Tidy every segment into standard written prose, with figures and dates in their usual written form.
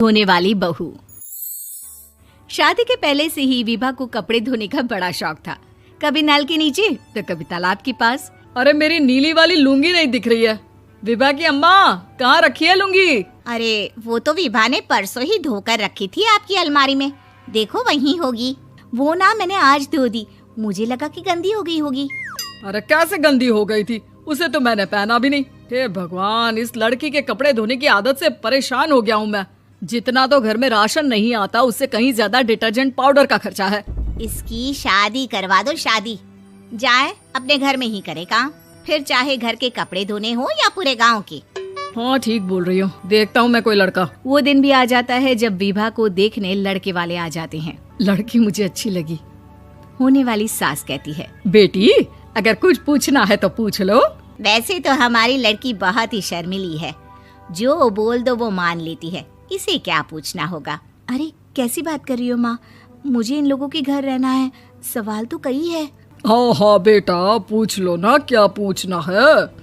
धोने वाली बहू। शादी के पहले से ही विभा को कपड़े धोने का बड़ा शौक था। कभी नल के नीचे तो कभी तालाब के पास। अरे मेरी नीली वाली लुंगी नहीं दिख रही है। विभा की अम्मा, कहाँ रखी है लुंगी? अरे वो तो विभा ने परसों ही धोकर रखी थी आपकी अलमारी में, देखो वहीं होगी। वो ना मैंने आज धो दी, मुझे लगा कि गंदी हो गई होगी। अरे कैसे गंदी हो गई थी? उसे तो मैंने पहना भी नहीं। हे भगवान, इस लड़की के कपड़े धोने की आदत से परेशान हो गया हूँ मैं। जितना तो घर में राशन नहीं आता, उससे कहीं ज्यादा डिटर्जेंट पाउडर का खर्चा है। इसकी शादी करवा दो, शादी जाए अपने घर में ही करे काम, फिर चाहे घर के कपड़े धोने हो या पूरे गांव के। हाँ ठीक बोल रही हूँ, देखता हूँ मैं कोई लड़का। वो दिन भी आ जाता है जब विभा को देखने लड़के वाले आ जाते हैं। लड़की मुझे अच्छी लगी। होने वाली सास कहती है, बेटी अगर कुछ पूछना है तो पूछ लो। वैसे तो हमारी लड़की बहुत ही शर्मीली है, जो बोल दो वो मान लेती है, इसे क्या पूछना होगा। अरे कैसी बात कर रही हो माँ, मुझे इन लोगों के घर रहना है, सवाल तो कई है। हाँ हाँ बेटा, पूछ लो ना, क्या पूछना है।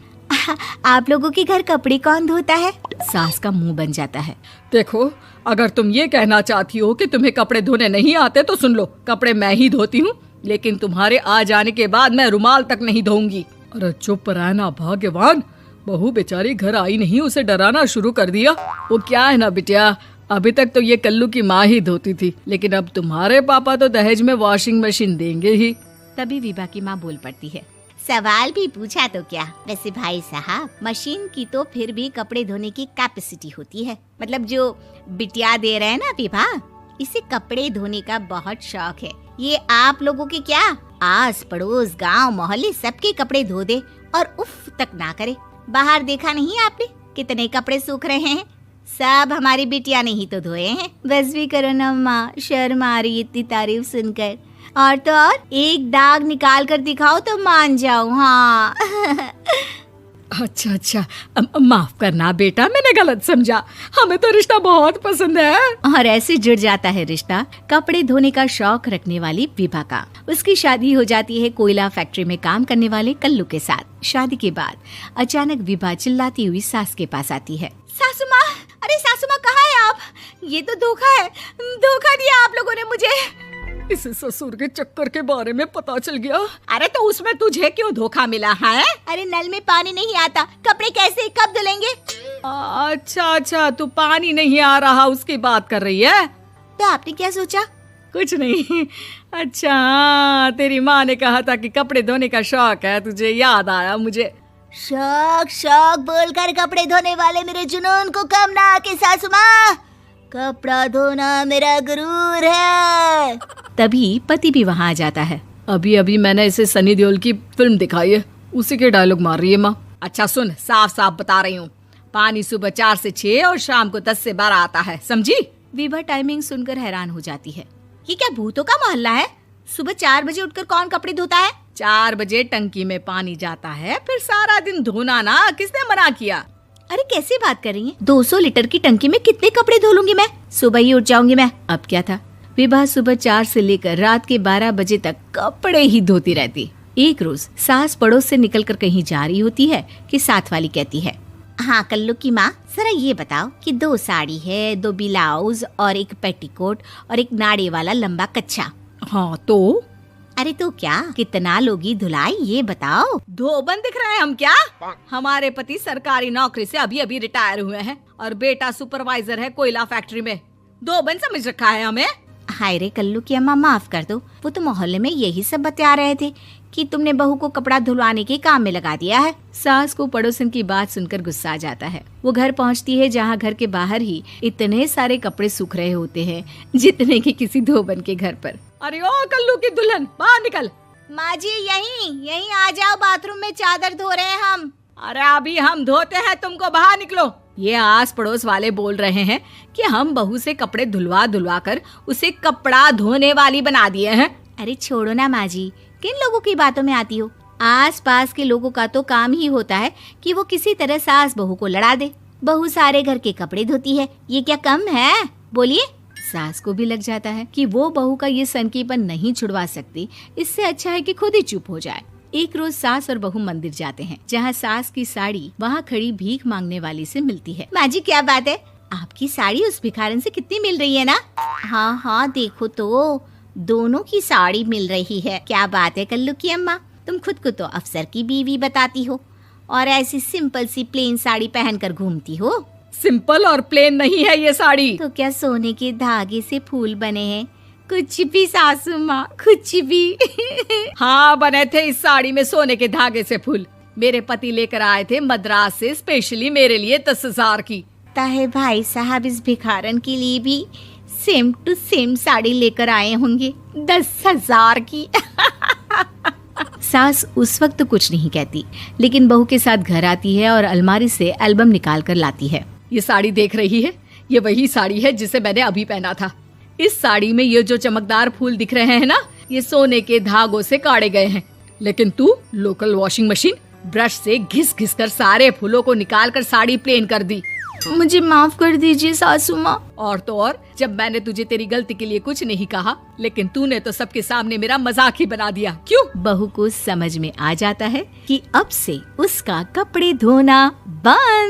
आप लोगों के घर कपड़े कौन धोता है? सास का मुंह बन जाता है। देखो, अगर तुम ये कहना चाहती हो कि तुम्हें कपड़े धोने नहीं आते तो सुन लो, कपड़े मैं ही धोती हूँ, लेकिन तुम्हारे आ जाने के बाद मैं रुमाल तक नहीं धोऊंगी। अरे चुप रहना भाग्यवान, बहू बेचारी घर आई नहीं, उसे डराना शुरू कर दिया। वो क्या है ना बिटिया, अभी तक तो ये कल्लू की माँ ही धोती थी, लेकिन अब तुम्हारे पापा तो दहेज में वॉशिंग मशीन देंगे ही। तभी विभा की माँ बोल पड़ती है, सवाल भी पूछा तो क्या। वैसे भाई साहब, मशीन की तो फिर भी कपड़े धोने की कैपेसिटी होती है। मतलब जो बिटिया दे रहे हैं ना विभा, इसे कपड़े धोने का बहुत शौक है। ये आप लोगों के क्या, आस पड़ोस गांव मोहल्ले सबके कपड़े धो दे और उफ तक ना करे। बाहर देखा नहीं आपने कितने कपड़े सूख रहे हैं? सब हमारी बिटिया ने ही तो धोए हैं। बस भी करो ना माँ, शर्म आ रही इतनी तारीफ सुनकर। और तो और एक दाग निकाल कर दिखाओ तो मान जाओ। हाँ अच्छा, माफ करना बेटा, मैंने गलत समझा। हमें तो रिश्ता बहुत पसंद है। और ऐसे जुड़ जाता है रिश्ता कपड़े धोने का शौक रखने वाली विभा का। उसकी शादी हो जाती है कोयला फैक्ट्री में काम करने वाले कल्लू के साथ। शादी के बाद अचानक विभा चिल्लाती हुई सास के पास आती है। सासू माँ, अरे सासू माँ कहाँ है आप? ये तो धोखा है, धोखा दिया आप लोगों ने मुझे। इसे ससुर के चक्कर के बारे में पता चल गया। अरे तो उसमें तुझे क्यों धोखा मिला है? अरे नल में पानी नहीं आता, कपड़े कैसे कब धुलेंगे? अच्छा, तू पानी नहीं आ रहा उसकी बात कर रही है। तो आपने क्या सोचा? कुछ नहीं। अच्छा, तेरी माँ ने कहा था कि कपड़े धोने का शौक है तुझे, याद आया मुझे। शौक बोलकर कपड़े धोने वाले मेरे जुनून को कम ना आके सासू माँ, कपड़ा धोना मेरा गुरूर है। तभी पति भी वहाँ आ जाता है। अभी मैंने इसे सनी देओल की फिल्म दिखाई है, उसी के डायलॉग मार रही है माँ। अच्छा सुन, साफ साफ बता रही हूँ, पानी सुबह 4 से 6 और शाम को 10 से 12 आता है, समझी? विभा टाइमिंग सुनकर हैरान हो जाती है। ये क्या भूतों का मोहल्ला है? सुबह 4 बजे उठकर कौन कपड़े धोता है? 4 बजे टंकी में पानी जाता है, फिर सारा दिन धोना ना, किसने मना किया? अरे कैसी बात कर रही हैं? 200 लीटर की टंकी में कितने कपड़े धो लूंगी मैं, सुबह ही उठ जाऊंगी मैं। अब क्या था, विभा सुबह 4 से लेकर रात के 12 बजे तक कपड़े ही धोती रहती। एक रोज सास पड़ोस से निकलकर कहीं जा रही होती है कि साथ वाली कहती है, हाँ कल्लू की माँ, जरा ये बताओ कि 2 साड़ी है, 2 ब्लाउज और एक पेटीकोट और एक नाड़े वाला लंबा कच्छा। हाँ तो? अरे तो क्या, कितना लोगी धुलाई ये बताओ। धोबन दिख रहे हैं हम क्या? हमारे पति सरकारी नौकरी से अभी रिटायर हुए हैं और बेटा सुपरवाइजर है कोयला फैक्ट्री में। धोबन समझ रखा है हमें? हाय रे कल्लू की अम्मा, माफ कर दो, वो तो मोहल्ले में यही सब बता रहे थे कि तुमने बहू को कपड़ा धुलवाने के काम में लगा दिया है। सास को पड़ोसन की बात सुनकर गुस्सा आ जाता है। वो घर पहुंचती है जहां घर के बाहर ही इतने सारे कपड़े सूख रहे होते हैं जितने कि किसी धोबन के घर पर। अरे ओ कल्लू की दुल्हन, बाहर निकल। माँ जी यहीं आ जाओ, बाथरूम में चादर धो रहे हैं हम। अरे अभी हम धोते हैं, तुमको बाहर निकलो। ये आस पड़ोस वाले बोल रहे हैं कि हम बहू से कपड़े धुलवा कर उसे कपड़ा धोने वाली बना दिए हैं। अरे छोड़ो ना माँ जी, किन लोगों की बातों में आती हो? आस पास के लोगों का तो काम ही होता है कि वो किसी तरह सास बहू को लड़ा दे। बहू सारे घर के कपड़े धोती है, ये क्या कम है? बोलिए। सास को भी लग जाता है कि वो बहू का ये सनकीपन नहीं छुड़वा सकती, इससे अच्छा है कि खुद ही चुप हो जाए। एक रोज सास और बहू मंदिर जाते हैं, जहाँ सास की साड़ी वहाँ खड़ी भीख मांगने वाली से मिलती है। माँ जी क्या बात है, आपकी साड़ी उस भिखारन से कितनी मिल रही है ना? हाँ हाँ देखो तो, दोनों की साड़ी मिल रही है। क्या बात है कल्लू की अम्मा, तुम खुद को तो अफसर की बीवी बताती हो और ऐसी सिंपल सी प्लेन साड़ी पहनकर घूमती हो। सिंपल और प्लेन नहीं है ये साड़ी। तो क्या सोने के धागे से फूल बने हैं? कुछ भी सासू माँ, कुछ भी। हाँ बने थे इस साड़ी में सोने के धागे से फूल। मेरे पति लेकर आए थे मद्रास से स्पेशली मेरे लिए 10,000 की। ताहे भाई साहब इस भिखारन के लिए भी सेम टू सेम साड़ी लेकर आए होंगे 10,000 की। सास उस वक्त तो कुछ नहीं कहती, लेकिन बहू के साथ घर आती है और अलमारी से एल्बम निकाल कर लाती है। ये साड़ी देख रही है, ये वही साड़ी है जिसे मैंने अभी पहना था। इस साड़ी में ये जो चमकदार फूल दिख रहे हैं ना, ये सोने के धागों से काढ़े गए हैं। लेकिन तू लोकल वॉशिंग मशीन ब्रश से घिस घिस कर सारे फूलों को निकाल कर साड़ी प्लेन कर दी। मुझे माफ कर दीजिए सासू माँ। और तो और, जब मैंने तुझे तेरी गलती के लिए कुछ नहीं कहा, लेकिन तूने तो सबके सामने मेरा मजाक ही बना दिया। क्यों? बहू को समझ में आ जाता है कि अब से उसका कपड़े धोना बंद।